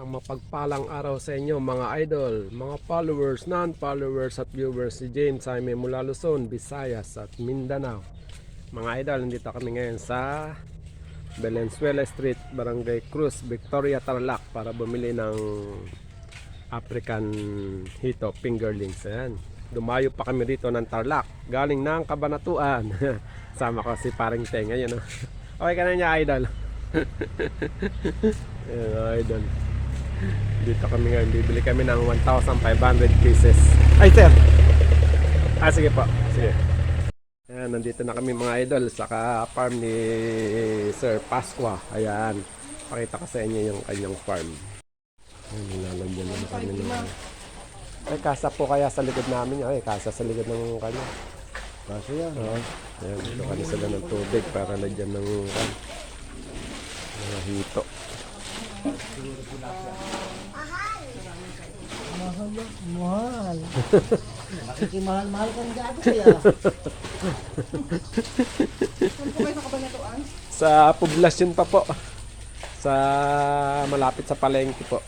Isang mapagpalang araw sa inyo mga idol, mga followers, non-followers at viewers si James Jaime mula Luzon, Visayas at Mindanao. Mga idol, nandito kami ngayon sa Valenzuela Street, Barangay Cruz, Victoria, Tarlac para bumili ng African Hito Fingerlings. Ayan. Dumayo pa kami dito ng Tarlac, galing ng Cabanatuan. Sama ko si Paring Teng. Ayan, oh. Okay ka na niya idol. Ayan, idol. Dito kami ngayon, bibili kami ng 1,500 pieces. Ay sir! Sige po, sige. Ayan, nandito na kami mga idol sa farm ni Sir Pasqua. Ayan, pakita ko sa inyo yung kanyang farm. Ayan, nilalagyan na kami ng... Ay, kasa po kaya sa likod namin. Ay, kasa sa likod ng kanya. Kaso yan. Ayan, dito kami sila ng tubig para lagyan ng mga hito. Mahal. Makikimahal-mahal kang gato kaya. Saan po kayo sa Cabanatuan? Sa poblasyon pa po. Sa malapit sa palengke po.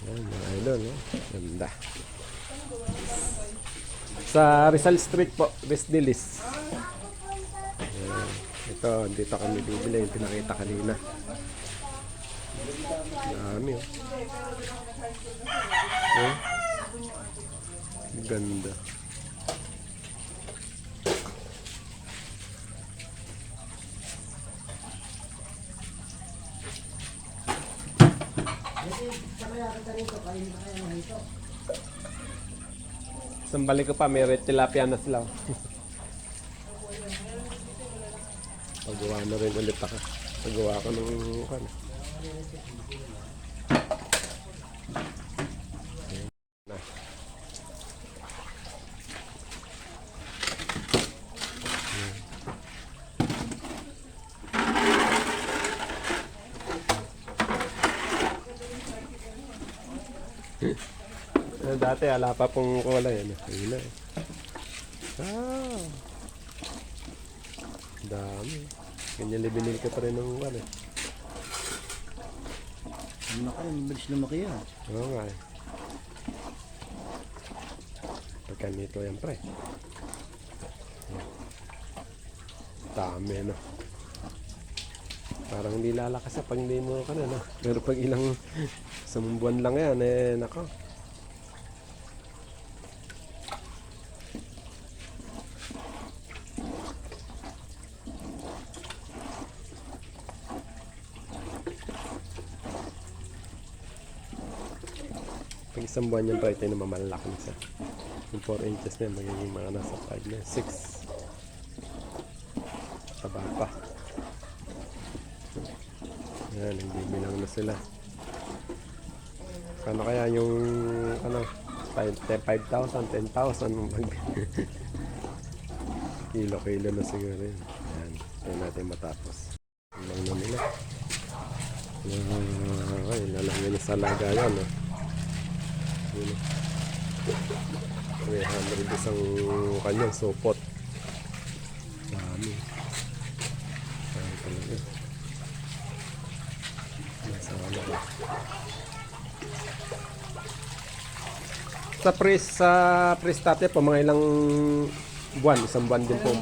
Ayan, mga idol, no? Ganda. Sa Rizal Street po, Vesdilis. Ayan. Ito, dito kami bibili yung pinakita kanina. Dami, oh. Oh. Ganda. Isang balik ko pa, may red tilapia na sila. Pagawa na rin ulit ako. Pagawa ko ng ano. Na. Dati ala pa pong kulay ano. Ayun na. Dami. Ganyan binili ko pa rin ng ano. Lumaki, bilis lumaki yan. Oo nga eh. Pagka nito yan pre. Dami no. Parang hindi lalakas pag hindi mo ka na no. Pero pag ilang isang buwan lang yan eh nako. Pag isang buwan yan pa ito yung mamalaki nisa. Yung 4 inches na magiging mga nasa 5 na 6. Taba pa. Yan, nagbibilang na sila. Kano kaya yung ano 5,000, 10,000 kilo na siguro yun. Yan, tayo natin matapos. Lang na nila. Ay, lalagyan na sa lagayan no? 300 isang kanyang supot. Dami. Dami talaga. Nasa ano ko. Sa pre-starter po, mga ilang buwan, isang buwan din po.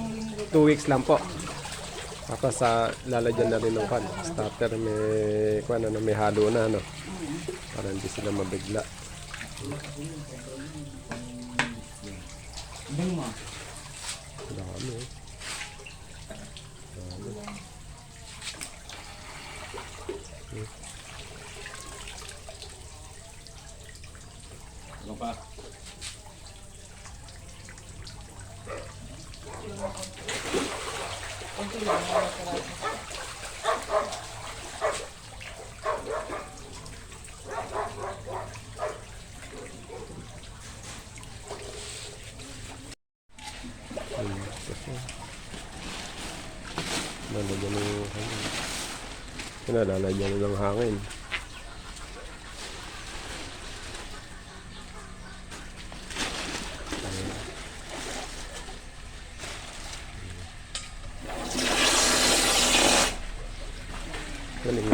2 weeks lang po. Tapos lalagyan na rin ng starter, may halo na no? Para hindi sila mabigla. Dami mo. Dami eh. Dami. Ano pa? Lalagyan ng hangin. Lalagyan ng hangin. Galing.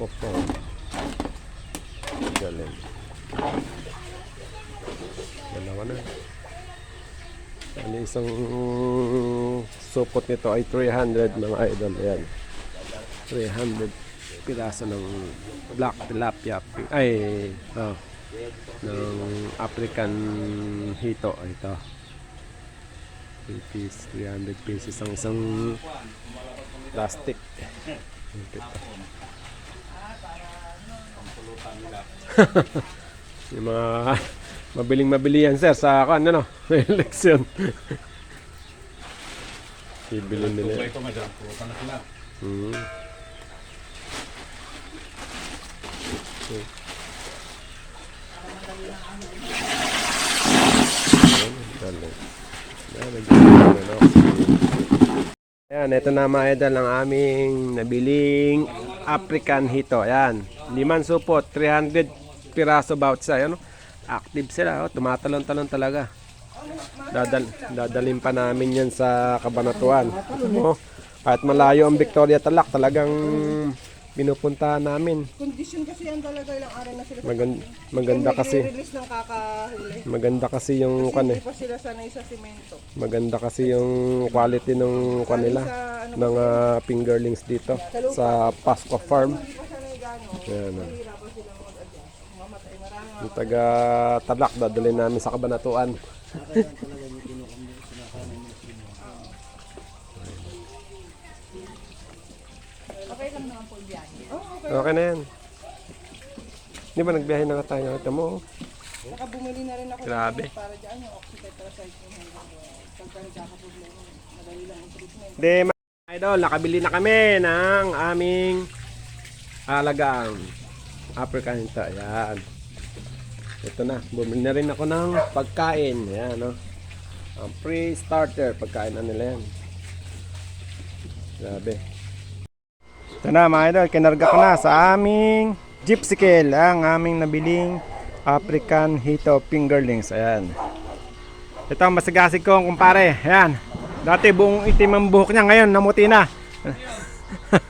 Popo. Galing. Dalawa na. Ano isang supot nito ay 300 mga idol. Ayan. 300 piraso ng black tilapia. Ay, ng African hito. Ito. 300 pieces ang isang plastic. Ito. Yung mga mabiling-mabili yan sir sa ano election. Bibili nila. Ito nga dyan, pulutan na sila. Ayan, ito na mga idol ang aming nabiling African hito. Ayan, 5 supot, 300 piraso bawat isa. Ayan, active sila, tumatalon-talon talaga. Dadalhin pa namin yan sa Cabanatuan. Kahit malayo ang Victoria Talak, talagang pinupuntahan namin. Kondisyon kasi yan talaga, ilang araw na sila. Maganda kasi. Release ng kakahuli. Maganda kasi yung Hindi pa sila sanay sa simento. Maganda kasi yung quality ng kanila ng fingerlings dito sa Pasqua Farm. Hindi pa sanay gano'n. Ayan. Mahirap pa silang mag-adjust. Mamatay marami. Yung taga Talak, dadalhin namin sa Cabanatuan. Okay lang naman po yung biyahe. Okay. Okay na yan. Di ba nagbiyahe na tayo? Ito mo. Saka bumili na rin ako Grabe. para dyan yung oxytetracycline. Pagka nagkakaproblema, madali lang yung treatment. Hindi, mga idol, nakabili na kami ng aming alagang African hito. Ayan. Ito na. Bumili na rin ako ng pagkain. Ayan, no? Ang pre-starter. Pagkain na nila yan. Grabe. Ito na mga idol, kinarga ko na sa aming Gypsycale ang aming nabiling African hito fingerlings. Ayan. Ito ang masigasig kong kumpare. Ayan. Dati buong itim ang buhok niya, ngayon namuti na.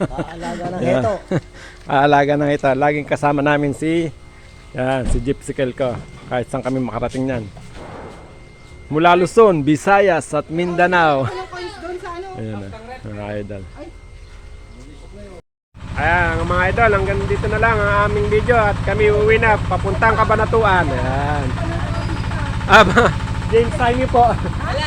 Aalaga ng hito. Aalaga ng hito. Laging kasama namin si Gypsycale ko. Kahit saan kami makarating yan. Mula Luzon, Visayas at Mindanao. Anong coins doon sa ano? Ayan na, mga idol. Ayan, mga idol, hanggang dito na lang ang aming video at kami uwi na papuntang Cabanatuan. Ayan. James Saimi po.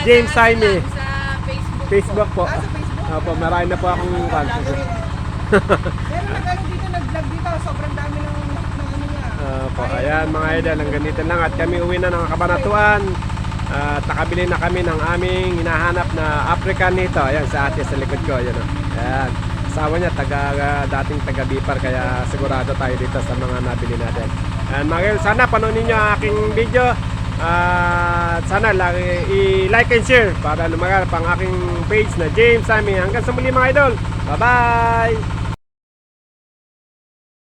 James Saimi. Sa Facebook. Facebook po. Sa Facebook. Opo, marami na po akong fan. Meron nag-ano dito, nag-vlog dito. Sobrang dami ng ano niya. Opo, ayan mga idol, hanggang dito lang at kami uwi na ng Cabanatuan. At nakabili na kami ng aming hinahanap na African nito. Ayan, sa ate sa likod ko. Ayan, ayan. Asawa niya, dating taga Bipar, kaya sigurado tayo dito sa mga nabili natin. And mga sana panoodin niyo ang aking video. Sana i-like and share para lumaganap ang aking page na James Saimi. Hanggang sa muli mga idol. Bye-bye!